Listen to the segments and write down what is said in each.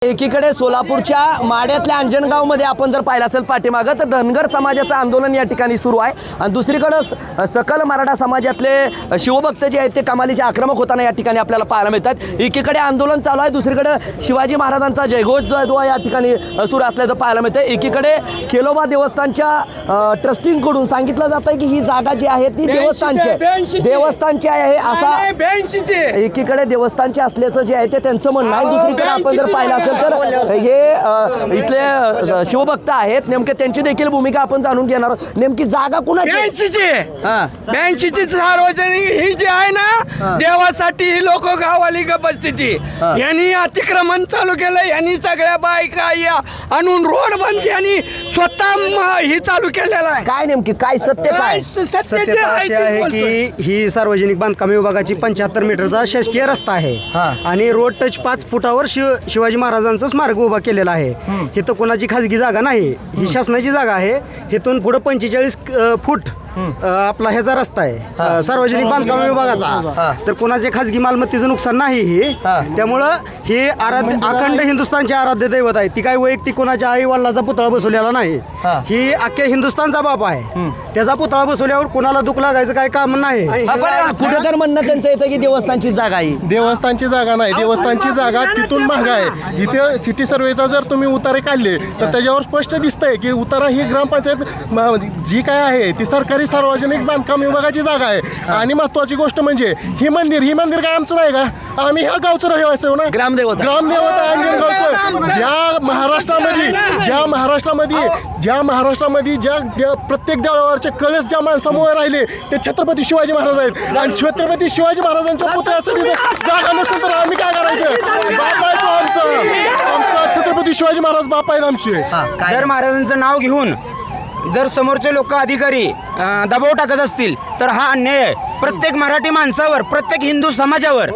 एकीकडे सोलापूरच्या माड्यातल्या अंजनगावमध्ये आपण जर पाहिलं असेल पाठीमागं तर धनगर समाजाचं आंदोलन या ठिकाणी सुरू आहे आणि दुसरीकडं सकल मराठा समाजातले शिवभक्त जे आहेत ते कमालीचे आक्रमक होताना या ठिकाणी आपल्याला पाहायला मिळतात। एकीकडे आंदोलन चालू आहे, दुसरीकडे शिवाजी महाराजांचा जयघोष जो आहे तो या ठिकाणी सुरू असल्याचं पाहायला मिळतं। एकीकडे खेलोबा देवस्थानच्या ट्रस्टींकडून सांगितलं जातं की ही जागा जी आहे ती देवस्थानची आहे असा एकीकडे देवस्थानचे असल्याचं जे आहे ते त्यांचं म्हणणं आहे। दुसरीकडे आपण जर पाहिलं असेल तर हे इथले शिवभक्त आहेत, नेमके त्यांची देखील भूमिका आपण जाणून घेणार। नेमकी जागा कुणाची? 82ची सार्वजनिक ही जी आहे ना देवासाठी ही लोक गावाली उपस्थिती यांनी अतिक्रमण चालू केलं, यांनी सगळ्या बायका या आणून रोड बंद यांनी स्वतः ही चालू केलेलं आहे। काय नेमकी काय सत्य काय? सत्यता अशी आहे की ही सार्वजनिक बांधकाम विभागाची 75 मीटरचा शासकीय रस्ता आहे आणि रोड टच 5 फुटावर शिवाजी महाराजांचं स्मारक उभा केलेलं आहे। इथं कोणाची खाजगी जागा नाही, ही शासनाची जागा आहे। इथून पुढे 45 फूट आपला ह्याचा रस्ता आहे सार्वजनिक बांधकाम विभागाचा, तर कोणाचे खाजगी मालमत्तेचं नुकसान नाही हे। त्यामुळं हे अखंड हिंदुस्थानचे आराध्य दैवत आहे, ती काही वैयक्तिक कोणाच्या आई वडिलाचा पुतळा बसवलेला नाही, ही अख्ख्या हिंदुस्थानचा बाप आहे। त्याचा पुतळा बसवल्यावर कोणाला दुःख लागायचं काय काम नाही। पुढे तर म्हणणं त्यांचं येतं की देवस्थानची जागा आहे, देवस्थानची जागा नाही, देवस्थानची जागा तिथून महाग आहे। इथे सिटी सर्वेचा जर तुम्ही उतारे काढले तर त्याच्यावर स्पष्ट दिसतंय की उतारा ही ग्रामपंचायत जी काय आहे ती सरकारी सार्वजनिक बांधकाम विभागाची जागा आहे। आणि महत्वाची गोष्ट म्हणजे ही मंदिर काय आमचं नाही का? आम्ही ह्या गावचं रहिवासी हो ना, ग्रामदेवता अंजनगावचं। ज्या महाराष्ट्रामध्ये ज्या प्रत्येक देवळावरचे कळस ज्या माणसामुळे राहिले ते छत्रपती शिवाजी महाराज आहेत आणि छत्रपती शिवाजी महाराजांच्या पुतळ्यासाठी जागा नसेल तर आम्ही काय करायचं? बाप आहे तो आमचा छत्रपती शिवाजी महाराज बाप आहेत आमचे। जर महाराजांचं नाव घेऊन जर समोरचे लोक अधिकारी दबाव टाकत असतील तर हा अन्याय आहे प्रत्येक मराठी माणसावर, प्रत्येक हिंदू समाजावर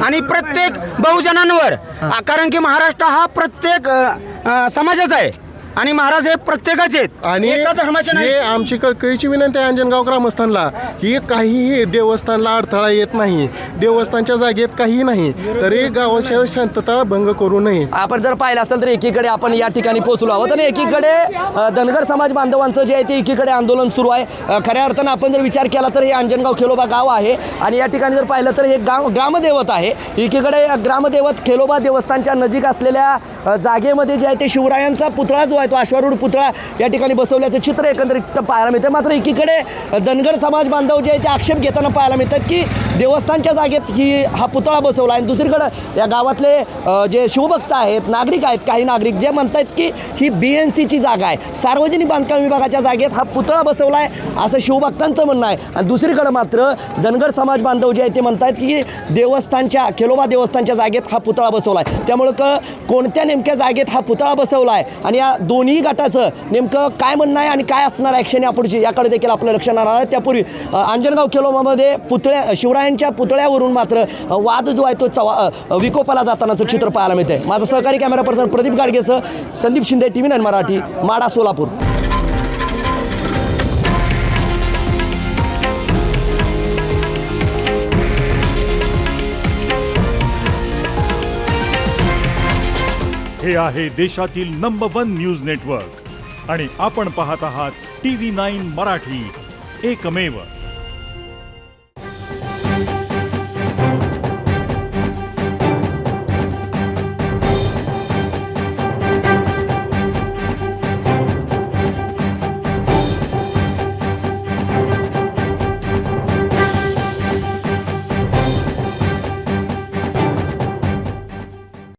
आणि प्रत्येक बहुजनांवर। कारण की महाराष्ट्र हा प्रत्येक समाजाचा आहे आणि महाराज हे प्रत्येकाचे आहेत आणि एका धर्माचे नाही। हे आमची कळकळीची विनंती आहे अंजनगाव ग्रामस्थांना की काहीही देवस्थानला अडथळा येत नाही, देवस्थानच्या जागेत काही नाही, तरी गावाची शांतता भंग करू नये। आपण जर पाहिलं असेल तर एकीकडे आपण या ठिकाणी पोहोचलो आहोत आणि एकीकडे धनगर समाज बांधवांचं जे आहे ते एकीकडे आंदोलन सुरू आहे। खऱ्या अर्थानं आपण जर विचार केला तर हे अंजनगाव खेलोबा गाव आहे आणि या ठिकाणी जर पाहिलं तर हे गाव ग्रामदैवत आहे। एकीकडे ग्रामदैवत खेलोबा देवस्थानच्या नजीक असलेल्या जागेमध्ये जे आहे ते शिवरायांचा पुतळा जो तो अश्वारूढ पुतळा या ठिकाणी बसवल्याचं चित्र एकंदरीत पाहायला मिळतं। मात्र एकीकडे धनगर समाज बांधव जे आहे ते आक्षेप घेताना पाहायला मिळतात की देवस्थानच्या जागेत हा पुतळा बसवला आहे। दुसरीकडे या गावातले जे शिवभक्त आहेत, नागरिक आहेत, काही नागरिक जे म्हणतात की ही BNCची जागा आहे, सार्वजनिक बांधकाम विभागाच्या जागेत हा पुतळा बसवला आहे असं शिवभक्तांचं म्हणणं आहे। आणि दुसरीकडे मात्र धनगर समाज बांधव जे आहे ते म्हणतात की खेलोबा देवस्थानच्या जागेत हा पुतळा बसवला आहे। त्यामुळं कोणत्या नेमक्या जागेत हा पुतळा बसवला आहे आणि या दोन्ही गटाचं नेमकं काय म्हणणं आहे आणि काय असणार ॲक्शन यापुढची याकडे देखील आपलं लक्ष राहणार आहे। त्यापूर्वी अंजनगाव खेलोबामध्ये शिवरायांच्या पुतळ्यावरून मात्र वाद जो आहे तो विकोपाला जातानाचं चित्र पाहायला मिळतंय। माझा सहकारी कॅमेरा पर्सन प्रदीप गाडगेसह संदीप शिंदे, TV9 मराठी, माडा, सोलापूर। हे आहे देशातील नंबर 1 न्यूज नेटवर्क आणि आपण पाहत आहात TV9 मराठी, एकमेव।